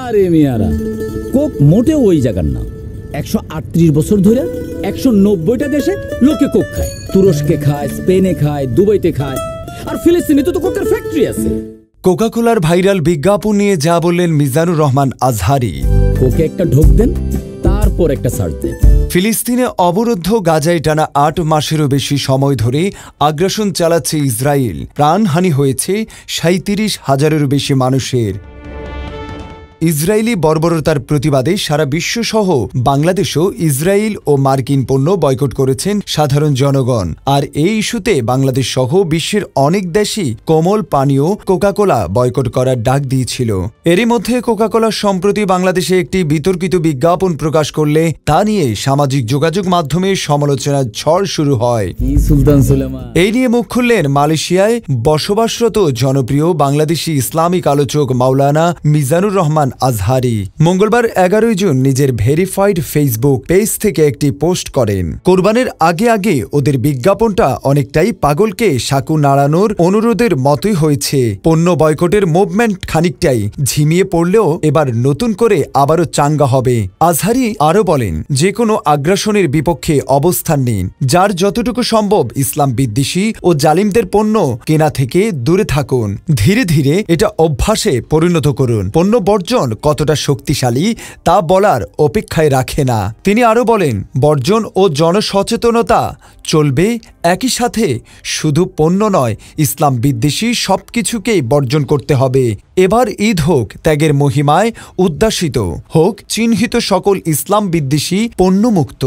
আরে মিয়ারা, কোক মোটেও ওই জায়গার না। 138 বছর ধরে 190টা দেশে লোকে কোক খায়। তুরস্কে খায়, স্পেনে খায়, দুবাইতে খায়, আর ফিলিস্তিনে তো কোকের ফ্যাক্টরি আছে। কোকাকোলার ভাইরাল বিজ্ঞাপন নিয়ে যা বললেন মিজানুর রহমান আজহারি। কোকে একটা ঢোক দেন, তারপর একটা সার্চ দেন। ফিলিস্তিনে অবরুদ্ধ গাজায় টানা 8 মাসেরও বেশি সময় ধরে আগ্রাসন চালাচ্ছে ইসরায়েল। প্রাণহানি হয়েছে 37,000-এরও বেশি মানুষের। ইসরায়েলি বর্বরতার প্রতিবাদে সারা বিশ্বসহ বাংলাদেশও ইসরায়েল ও মার্কিন পণ্য বয়কট করেছেন সাধারণ জনগণ। আর এই ইস্যুতে বাংলাদেশ সহ বিশ্বের অনেক দেশই কোমল পানীয় কোকাকোলা বয়কট করার ডাক দিয়েছিল। এরই মধ্যে কোকাকোলা সম্প্রতি বাংলাদেশে একটি বিতর্কিত বিজ্ঞাপন প্রকাশ করলে তা নিয়ে সামাজিক যোগাযোগ মাধ্যমে সমালোচনার ঝড় শুরু হয়। এই নিয়ে মুখ খুললেন মালয়েশিয়ায় বসবাসরত জনপ্রিয় বাংলাদেশি ইসলামিক আলোচক মাওলানা মিজানুর রহমান আজহারি। মঙ্গলবার 11 জুন নিজের ভেরিফাইড ফেসবুক পেজ থেকে একটি পোস্ট করেন। কোরবানের আগে আগে ওদের বিজ্ঞাপনটা অনেকটাই পাগলকে সাকু নাড়ানোর অনুরোধের মতোই হয়েছে। পণ্য বয়কটের মুভমেন্ট খানিকটাই ঝিমিয়ে পড়লেও এবার নতুন করে আবারও চাঙ্গা হবে। আজহারি আরও বলেন, যে কোনো আগ্রাসনের বিপক্ষে অবস্থান নিন। যার যতটুকু সম্ভব ইসলাম বিদ্বেষী ও জালিমদের পণ্য কেনা থেকে দূরে থাকুন। ধীরে ধীরে এটা অভ্যাসে পরিণত করুন। পণ্য বর্জন কতটা শক্তিশালী তা বলার অপেক্ষায় রাখে না। তিনি আরও বলেন, বর্জন ও জনসচেতনতা চলবে একই সাথে। শুধু পণ্য নয়, ইসলাম বিদ্বেষী সবকিছুকেই বর্জন করতে হবে। এবার ঈদ হোক ত্যাগের মহিমায় উদ্যাসিত, হোক চিহ্নিত সকল ইসলাম বিদ্বেষী পণ্যমুক্ত।